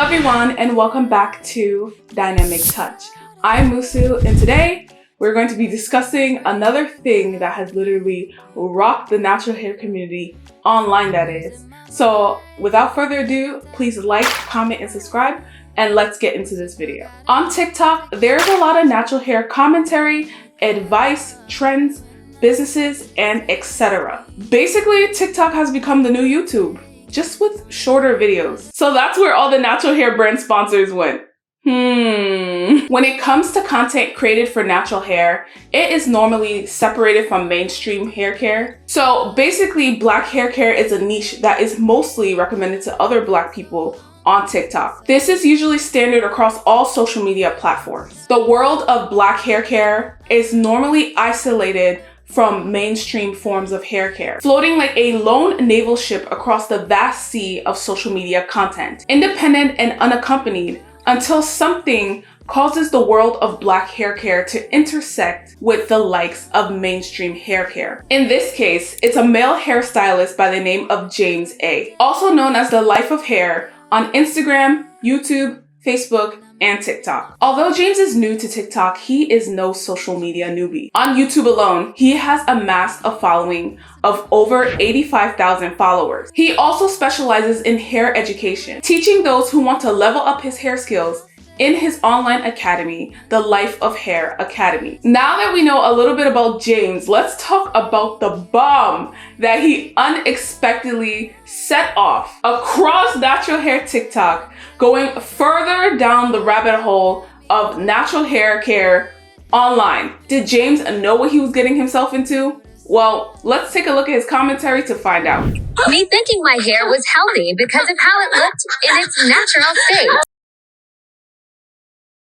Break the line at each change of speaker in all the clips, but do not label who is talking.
Hello everyone and welcome back to Dynamic Touch. I'm Musu and today we're going to be discussing another thing that has literally rocked the natural hair community online, that is. So without further ado, please like, comment, and subscribe, and let's get into this video. On TikTok, there's a lot of natural hair commentary, advice, trends, businesses, and etc. Basically, TikTok has become the new YouTube, just with shorter videos. So that's where all the natural hair brand sponsors went. When it comes to content created for natural hair, it is normally separated from mainstream hair care. So basically, black hair care is a niche that is mostly recommended to other black people on TikTok. This is usually standard across all social media platforms. The world of black hair care is normally isolated from mainstream forms of hair care, floating like a lone naval ship across the vast sea of social media content, independent and unaccompanied, until something causes the world of black hair care to intersect with the likes of mainstream hair care. In this case, it's a male hairstylist by the name of James A., also known as The Life of Hair on Instagram, YouTube, Facebook, and TikTok. Although James is new to TikTok, he is no social media newbie. On YouTube alone, he has amassed a following of over 85,000 followers. He also specializes in hair education, teaching those who want to level up his hair skills in his online academy, The Life of Hair Academy. Now that we know a little bit about James, let's talk about the bomb that he unexpectedly set off across natural hair TikTok, going further down the rabbit hole of natural hair care online. Did James know what he was getting himself into? Well, let's take a look at his commentary to find out.
Me thinking my hair was healthy because of how it looked in its natural state.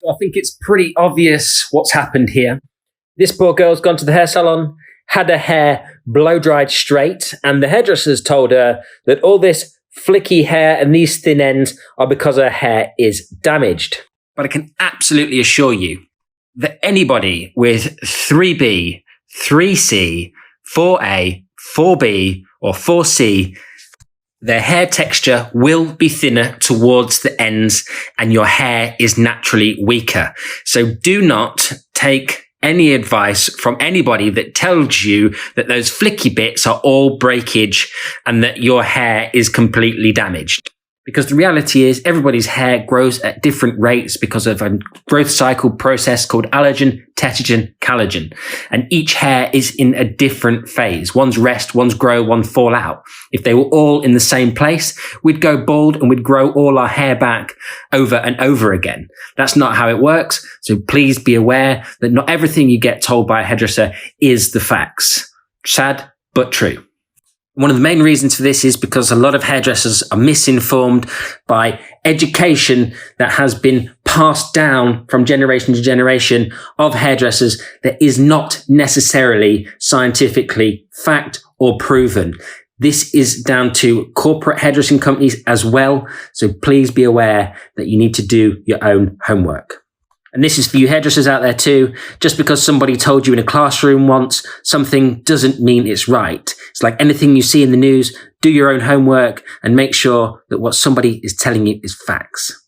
I think it's pretty obvious what's happened here. This poor girl's gone to the hair salon, had her hair blow-dried straight, and the hairdressers told her that all this flicky hair and these thin ends are because her hair is damaged. But I can absolutely assure you that anybody with 3B, 3C, 4A, 4B, or 4C, their hair texture will be thinner towards the ends and your hair is naturally weaker. So do not take any advice from anybody that tells you that those flicky bits are all breakage and that your hair is completely damaged. Because the reality is everybody's hair grows at different rates because of a growth cycle process called allergen, tetragen, collagen. And each hair is in a different phase. One's rest, one's grow, one fall out. If they were all in the same place, we'd go bald and we'd grow all our hair back over and over again. That's not how it works. So please be aware that not everything you get told by a hairdresser is the facts. Sad, but true. One of the main reasons for this is because a lot of hairdressers are misinformed by education that has been passed down from generation to generation of hairdressers that is not necessarily scientifically fact or proven. This is down to corporate hairdressing companies as well. So please be aware that you need to do your own homework. And this is for you hairdressers out there too. Just because somebody told you in a classroom once something doesn't mean it's right. It's like anything you see in the news, do your own homework and make sure that what somebody is telling you is facts.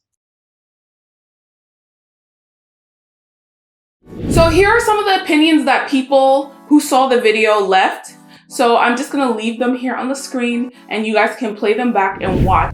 So here are some of the opinions that people who saw the video left. So I'm just gonna leave them here on the screen and you guys can play them back and watch.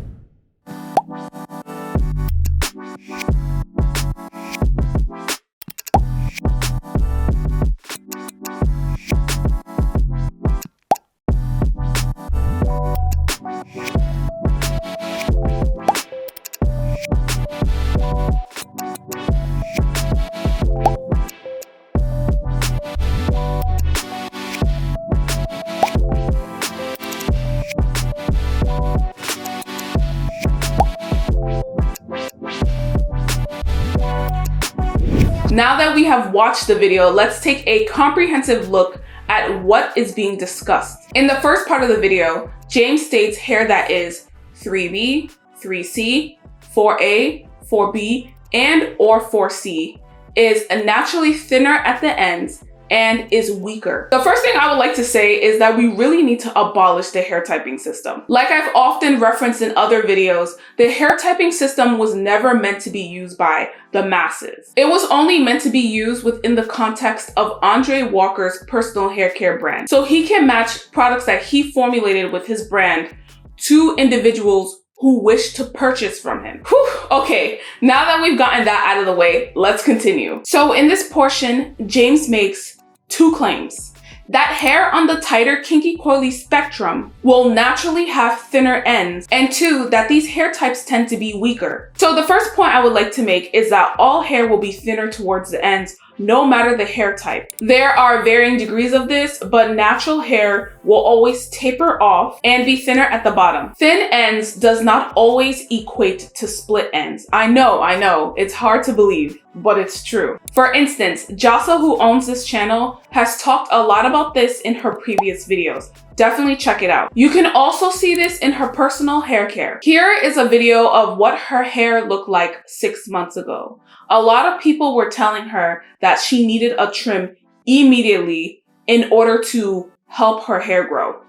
Now that we have watched the video, let's take a comprehensive look at what is being discussed. In the first part of the video, James states hair that is 3B, 3C, 4A, 4B, and or 4C is naturally thinner at the ends and is weaker. The first thing I would like to say is that we really need to abolish the hair typing system. Like I've often referenced in other videos, the hair typing system was never meant to be used by the masses. It was only meant to be used within the context of Andre Walker's personal hair care brand, so he can match products that he formulated with his brand to individuals who wish to purchase from him. Whew, okay, now that we've gotten that out of the way, let's continue. So in this portion, James makes 2 claims. That hair on the tighter kinky coily spectrum will naturally have thinner ends, and 2, that these hair types tend to be weaker. So the first point I would like to make is that all hair will be thinner towards the ends, no matter the hair type. There are varying degrees of this, but natural hair will always taper off and be thinner at the bottom. Thin ends does not always equate to split ends. I know, it's hard to believe, but it's true. For instance, Jasa, who owns this channel, has talked a lot about this in her previous videos. Definitely check it out. You can also see this in her personal hair care. Here is a video of what her hair looked like 6 months ago. A lot of people were telling her that she needed a trim immediately in order to help her hair grow,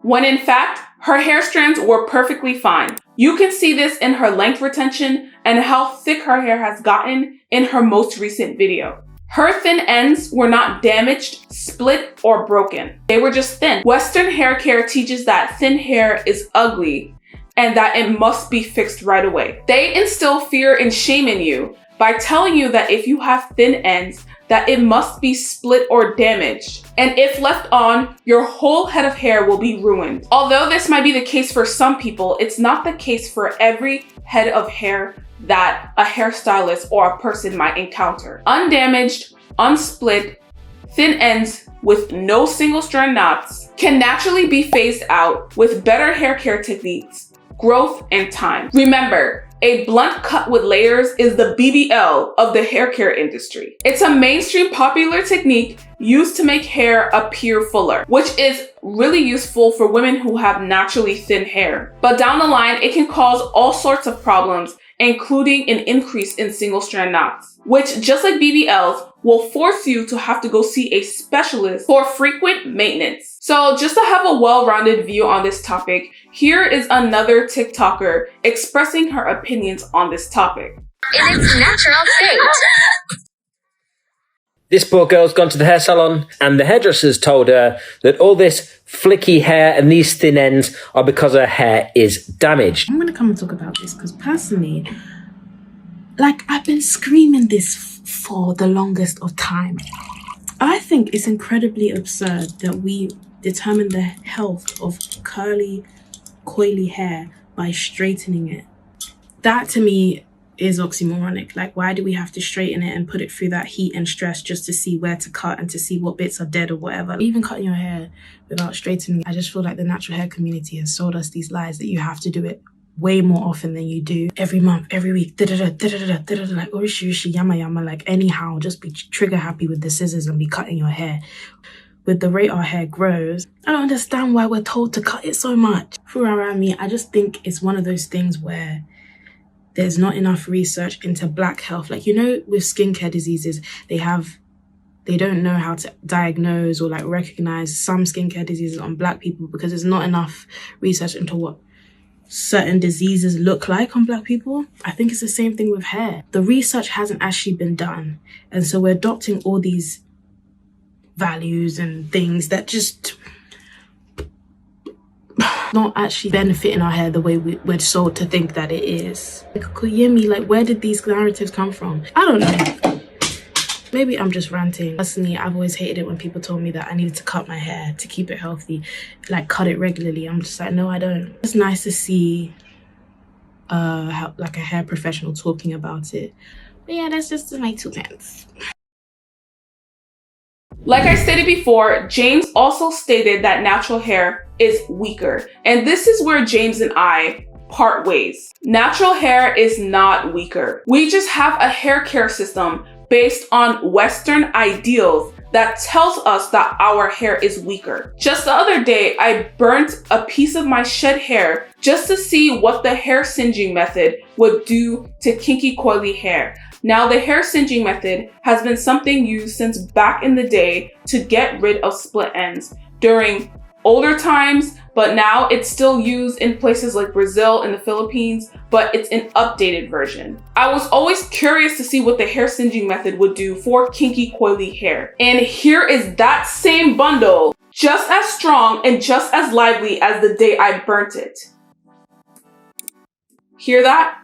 when in fact, her hair strands were perfectly fine. You can see this in her length retention and how thick her hair has gotten in her most recent video. Her thin ends were not damaged, split, or broken. They were just thin. Western hair care teaches that thin hair is ugly and that it must be fixed right away. They instill fear and shame in you by telling you that if you have thin ends, that it must be split or damaged. And if left on, your whole head of hair will be ruined. Although this might be the case for some people, it's not the case for every head of hair that a hairstylist or a person might encounter. Undamaged, unsplit, thin ends with no single strand knots can naturally be phased out with better hair care techniques, growth, and time. Remember, a blunt cut with layers is the BBL of the hair care industry. It's a mainstream popular technique used to make hair appear fuller, which is really useful for women who have naturally thin hair. But down the line, it can cause all sorts of problems, including an increase in single strand knots, which, just like BBLs, will force you to have to go see a specialist for frequent maintenance. So just to have a well-rounded view on this topic, here is another TikToker expressing her opinions on this topic.
In its natural state.
This poor girl's gone to the hair salon and the hairdresser's told her that all this flicky hair and these thin ends are because her hair is damaged.
I'm gonna come and talk about this because personally, like, I've been screaming this for the longest of time. I think it's incredibly absurd that we determine the health of curly, coily hair by straightening it. That to me is oxymoronic. Like, why do we have to straighten it and put it through that heat and stress just to see where to cut and to see what bits are dead or whatever? Even cutting your hair without straightening, I just feel like the natural hair community has sold us these lies that you have to do it way more often than you do. Every month, every week, like urishi, yama yama, like anyhow, just be trigger happy with the scissors and be cutting your hair. With the rate our hair grows, I don't understand why we're told to cut it so much. For around me, I just think it's one of those things where there's not enough research into black health. Like, you know, with skincare diseases, they don't know how to diagnose or like recognize some skincare diseases on black people because there's not enough research into what certain diseases look like on black people. I think it's the same thing with hair. The research hasn't actually been done. And so we're adopting all these values and things that just not actually benefiting our hair the way we're sold to think that it is. Like, Koyemi, like, where did these narratives come from? I don't know. Maybe I'm just ranting. Personally, I've always hated it when people told me that I needed to cut my hair to keep it healthy, like cut it regularly. I'm just like, no, I don't. It's nice to see like a hair professional talking about it. But yeah, that's just my 2 cents.
Like I stated before, James also stated that natural hair is weaker. And this is where James and I part ways. Natural hair is not weaker. We just have a hair care system based on Western ideals that tells us that our hair is weaker. Just the other day, I burnt a piece of my shed hair just to see what the hair singeing method would do to kinky coily hair. Now, the hair singeing method has been something used since back in the day to get rid of split ends during older times, but now it's still used in places like Brazil and the Philippines, but it's an updated version. I was always curious to see what the hair singeing method would do for kinky coily hair. And here is that same bundle, just as strong and just as lively as the day I burnt it. Hear that?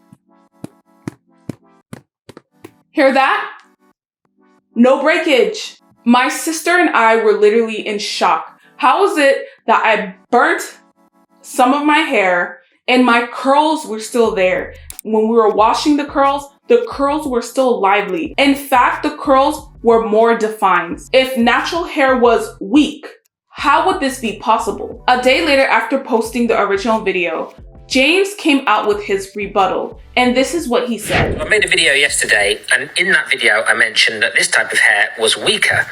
Hear that? No breakage. My sister and I were literally in shock. How is it that I burnt some of my hair and my curls were still there? When we were washing the curls were still lively. In fact, the curls were more defined. If natural hair was weak, how would this be possible? A day later, after posting the original video, James came out with his rebuttal, and this is what he said.
I made a video yesterday, and in that video I mentioned that this type of hair was weaker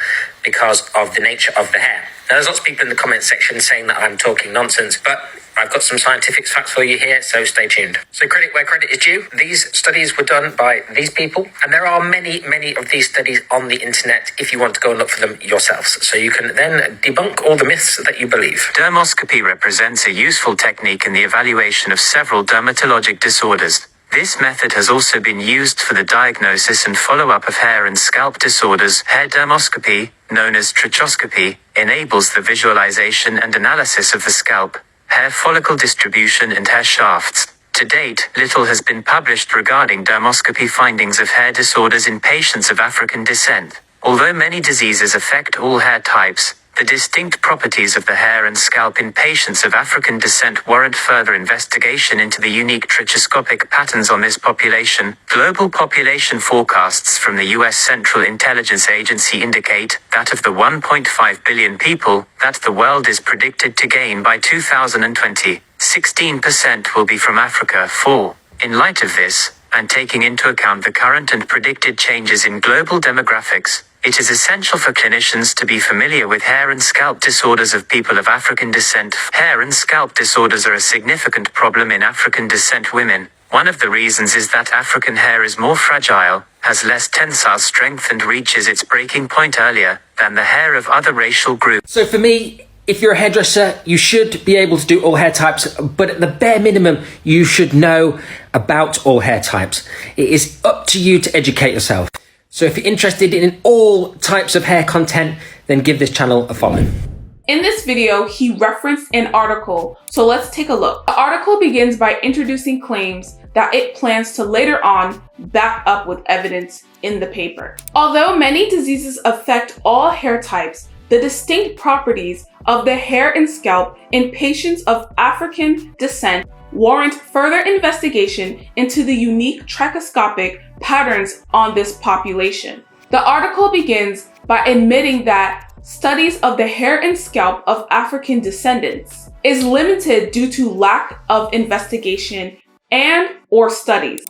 because of the nature of the hair. Now, there's lots of people in the comment section saying that I'm talking nonsense, but I've got some scientific facts for you here, so stay tuned. So credit where credit is due. These studies were done by these people, and there are many, many of these studies on the internet if you want to go and look for them yourselves. So you can then debunk all the myths that you believe.
Dermoscopy represents a useful technique in the evaluation of several dermatologic disorders. This method has also been used for the diagnosis and follow-up of hair and scalp disorders. Hair dermoscopy, known as trichoscopy, enables the visualization and analysis of the scalp, hair follicle distribution and hair shafts. To date, little has been published regarding dermoscopy findings of hair disorders in patients of African descent. Although many diseases affect all hair types, the distinct properties of the hair and scalp in patients of African descent warrant further investigation into the unique trichoscopic patterns on this population. Global population forecasts from the U.S. Central Intelligence Agency indicate that of the 1.5 billion people that the world is predicted to gain by 2020, 16% will be from Africa. In light of this, and taking into account the current and predicted changes in global demographics, it is essential for clinicians to be familiar with hair and scalp disorders of people of African descent. Hair and scalp disorders are a significant problem in African descent women. One of the reasons is that African hair is more fragile, has less tensile strength and reaches its breaking point earlier than the hair of other racial groups.
So for me, if you're a hairdresser, you should be able to do all hair types, but at the bare minimum, you should know about all hair types. It is up to you to educate yourself. So if you're interested in all types of hair content, then give this channel a follow.
In this video, he referenced an article, so let's take a look. The article begins by introducing claims that it plans to later on back up with evidence in the paper. Although many diseases affect all hair types, the distinct properties of the hair and scalp in patients of African descent warrant further investigation into the unique trichoscopic patterns on this population. The article begins by admitting that studies of the hair and scalp of African descendants is limited due to lack of investigation and/or studies.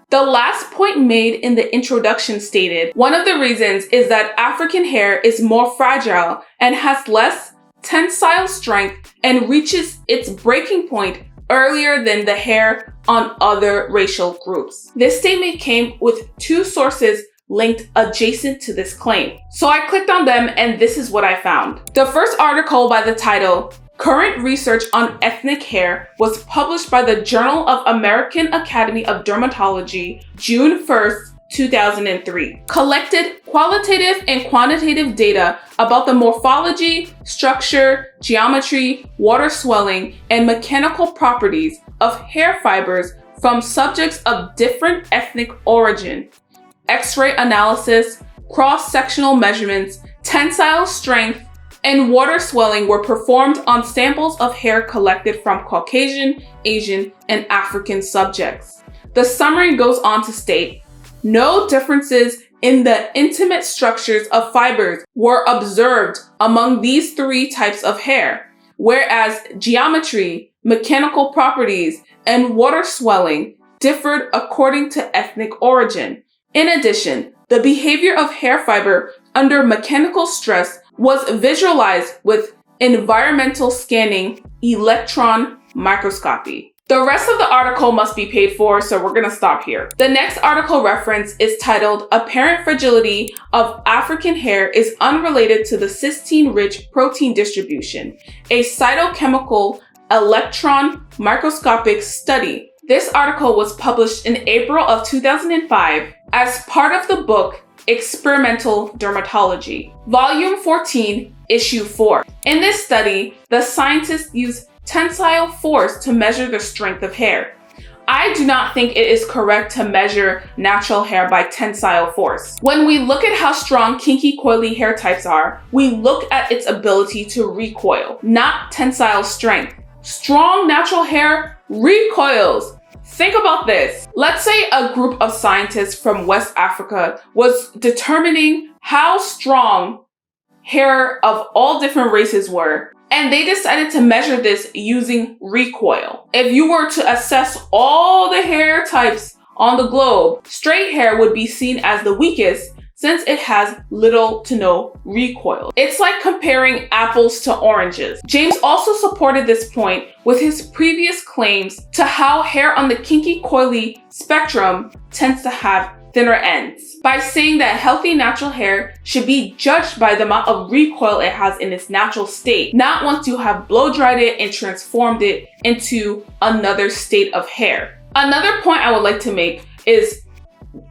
The last point made in the introduction stated, one of the reasons is that African hair is more fragile and has less tensile strength and reaches its breaking point earlier than the hair on other racial groups. This statement came with two sources linked adjacent to this claim. So I clicked on them and this is what I found. The first article by the title, Current Research on Ethnic Hair, was published by the Journal of American Academy of Dermatology, June 1st, 2003. Collected qualitative and quantitative data about the morphology, structure, geometry, water swelling, and mechanical properties of hair fibers from subjects of different ethnic origin. X-ray analysis, cross-sectional measurements, tensile strength, and water swelling were performed on samples of hair collected from Caucasian, Asian, and African subjects. The summary goes on to state, no differences in the intimate structures of fibers were observed among these three types of hair, whereas geometry, mechanical properties, and water swelling differed according to ethnic origin. In addition, the behavior of hair fiber under mechanical stress was visualized with environmental scanning electron microscopy. The rest of the article must be paid for, so we're gonna stop here. The next article reference is titled, Apparent Fragility of African Hair is Unrelated to the Cysteine-Rich Protein Distribution, a Cytochemical Electron Microscopic Study. This article was published in April of 2005 as part of the book Experimental Dermatology, Volume 14, Issue 4. In this study, the scientists used tensile force to measure the strength of hair. I do not think it is correct to measure natural hair by tensile force. When we look at how strong kinky coily hair types are, we look at its ability to recoil, not tensile strength. Strong natural hair recoils. Think about this. Let's say a group of scientists from West Africa was determining how strong hair of all different races were, and they decided to measure this using recoil. If you were to assess all the hair types on the globe, straight hair would be seen as the weakest since it has little to no recoil. It's like comparing apples to oranges. James also supported this point with his previous claims to how hair on the kinky coily spectrum tends to have thinner ends, by saying that healthy natural hair should be judged by the amount of recoil it has in its natural state, not once you have blow dried it and transformed it into another state of hair. Another point I would like to make is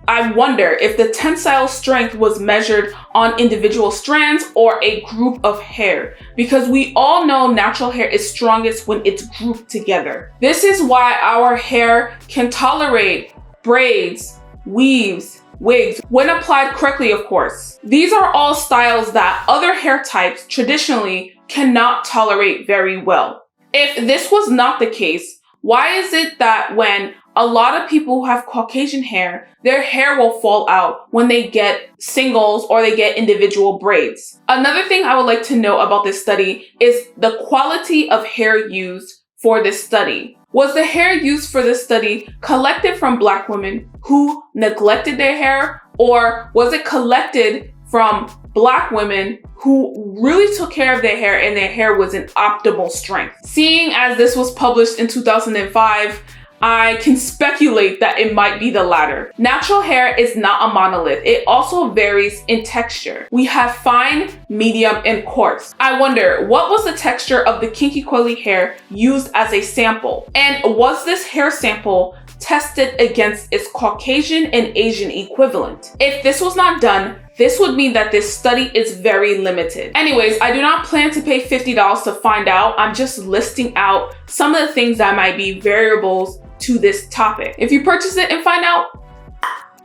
I wonder if the tensile strength was measured on individual strands or a group of hair, because we all know natural hair is strongest when it's grouped together. This is why our hair can tolerate braids, weaves, wigs, when applied correctly, of course. These are all styles that other hair types traditionally cannot tolerate very well. If this was not the case, why is it that when a lot of people who have Caucasian hair, their hair will fall out when they get singles or they get individual braids? Another thing I would like to know about this study is the quality of hair used for this study. Was the hair used for this study collected from Black women who neglected their hair, or was it collected from Black women who really took care of their hair and their hair was in optimal strength? Seeing as this was published in 2005, I can speculate that it might be the latter. Natural hair is not a monolith. It also varies in texture. We have fine, medium, and coarse. I wonder, what was the texture of the kinky coily hair used as a sample? And was this hair sample tested against its Caucasian and Asian equivalent? If this was not done, this would mean that this study is very limited. Anyways, I do not plan to pay $50 to find out. I'm just listing out some of the things that might be variables to this topic. If you purchase it and find out,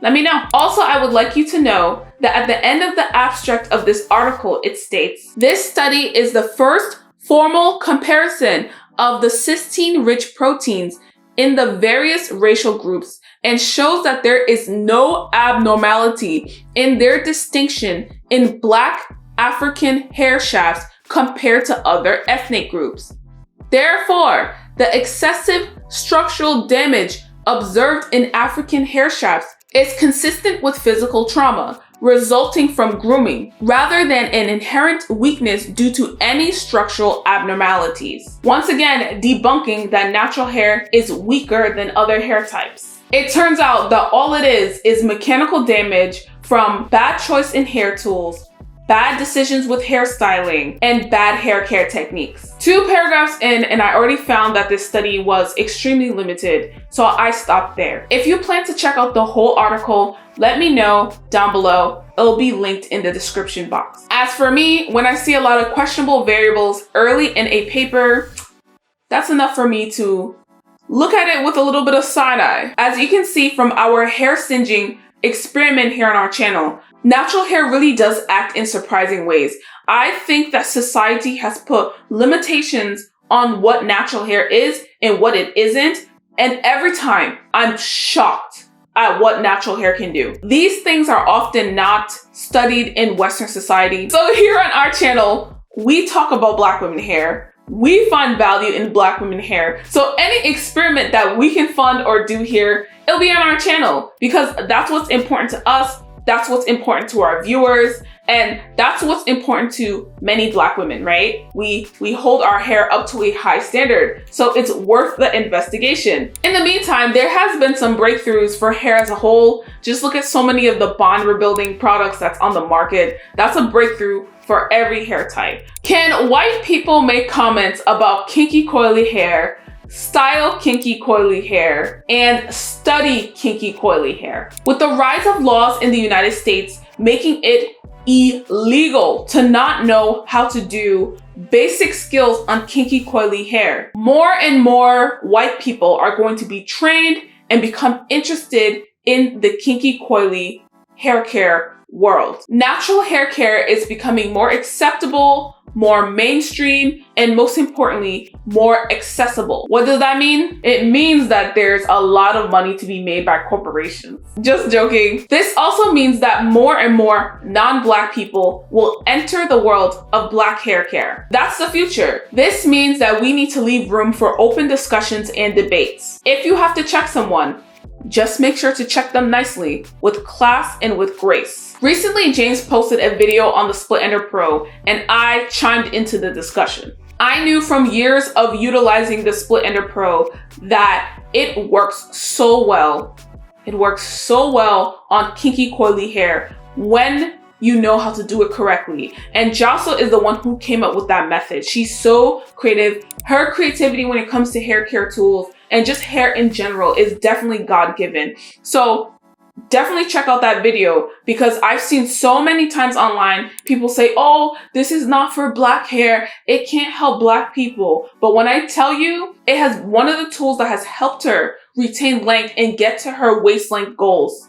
let me know. Also, I would like you to know that at the end of the abstract of this article, it states, this study is the first formal comparison of the cysteine-rich proteins in the various racial groups and shows that there is no abnormality in their distinction in Black African hair shafts compared to other ethnic groups. Therefore, the excessive structural damage observed in African hair shafts is consistent with physical trauma resulting from grooming, rather than an inherent weakness due to any structural abnormalities. Once again, debunking that natural hair is weaker than other hair types. It turns out that all it is mechanical damage from bad choice in hair tools, bad decisions with hairstyling, and bad hair care techniques. 2 paragraphs in, and I already found that this study was extremely limited, so I stopped there. If you plan to check out the whole article, let me know down below. It'll be linked in the description box. As for me, when I see a lot of questionable variables early in a paper, that's enough for me to look at it with a little bit of side eye. As you can see from our hair singeing experiment here on our channel, natural hair really does act in surprising ways. I think that society has put limitations on what natural hair is and what it isn't, and every time I'm shocked at what natural hair can do. These things are often not studied in Western society. So here on our channel, we talk about Black women hair. We find value in Black women hair. So any experiment that we can fund or do here, it'll be on our channel because that's what's important to us. That's what's important to our viewers. And that's what's important to many Black women, right? We hold our hair up to a high standard, so it's worth the investigation. In the meantime, there has been some breakthroughs for hair as a whole. Just look at so many of the bond rebuilding products that's on the market. That's a breakthrough for every hair type. Can white people make comments about kinky coily hair, style kinky coily hair, and study kinky coily hair? With the rise of laws in the United States making it illegal to not know how to do basic skills on kinky coily hair, more and more white people are going to be trained and become interested in the kinky coily hair care world. Natural hair care is becoming more acceptable, more mainstream, and most importantly, more accessible. What does that mean? It means that there's a lot of money to be made by corporations. Just joking. This also means that more and more non-Black people will enter the world of Black hair care. That's the future. This means that we need to leave room for open discussions and debates. If you have to check someone, just make sure to check them nicely, with class and with grace. Recently, James posted a video on the Split Ender Pro, and I chimed into the discussion. I knew from years of utilizing the Split Ender Pro that it works so well. It works so well on kinky coily hair when you know how to do it correctly. And Jocelyn is the one who came up with that method. She's so creative. Her creativity when it comes to hair care tools and just hair in general is definitely God-given. So definitely check out that video, because I've seen so many times online people say, oh, this is not for Black hair, it can't help Black people. But when I tell you, it has one of the tools that has helped her retain length and get to her waist length goals.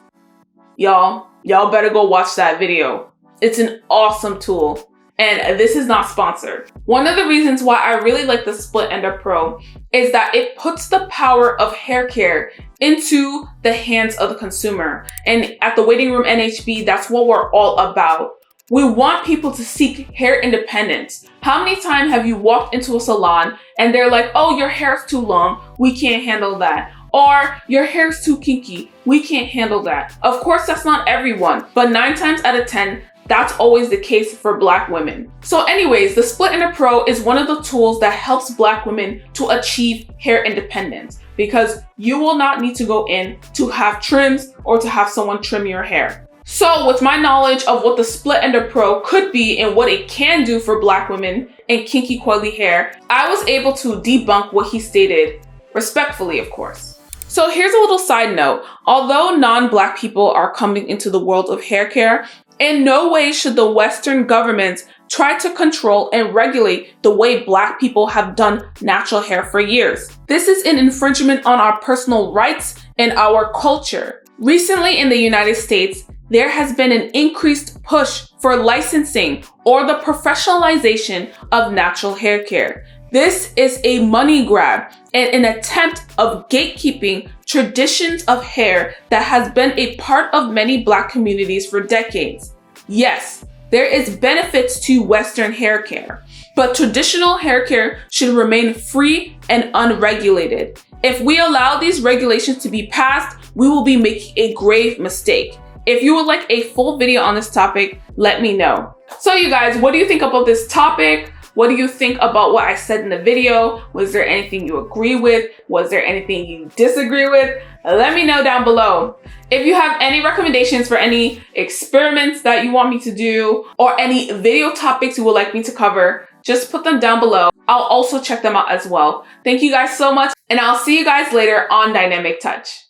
Y'all better go watch that video. It's an awesome tool. And this is not sponsored. One of the reasons why I really like the Split Ender Pro is that it puts the power of hair care into the hands of the consumer. And at the Waiting Room NHB, that's what we're all about. We want people to seek hair independence. How many times have you walked into a salon and they're like, oh, your hair's too long, we can't handle that. Or your hair's too kinky, we can't handle that. Of course, that's not everyone, but 9 times out of 10, that's always the case for Black women. So anyways, the Split Ender Pro is one of the tools that helps Black women to achieve hair independence, because you will not need to go in to have trims or to have someone trim your hair. So with my knowledge of what the Split Ender Pro could be and what it can do for Black women and kinky coily hair, I was able to debunk what he stated, respectfully of course. So here's a little side note. Although non-Black people are coming into the world of hair care, in no way should the Western governments try to control and regulate the way Black people have done natural hair for years. This is an infringement on our personal rights and our culture. Recently in the United States, there has been an increased push for licensing or the professionalization of natural hair care. This is a money grab and an attempt of gatekeeping traditions of hair that has been a part of many Black communities for decades. Yes, there is benefits to Western hair care, but traditional hair care should remain free and unregulated. If we allow these regulations to be passed, we will be making a grave mistake. If you would like a full video on this topic, let me know. So you guys, what do you think about this topic? What do you think about what I said in the video? Was there anything you agree with? Was there anything you disagree with? Let me know down below. If you have any recommendations for any experiments that you want me to do or any video topics you would like me to cover, just put them down below. I'll also check them out as well. Thank you guys so much, and I'll see you guys later on Dynamic Touch.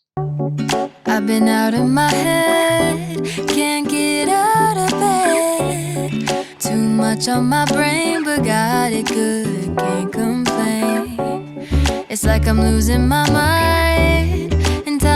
I've been out of my head, can't get out of bed. Too much on my brain, but got it good, can't complain. It's like I'm losing my mind.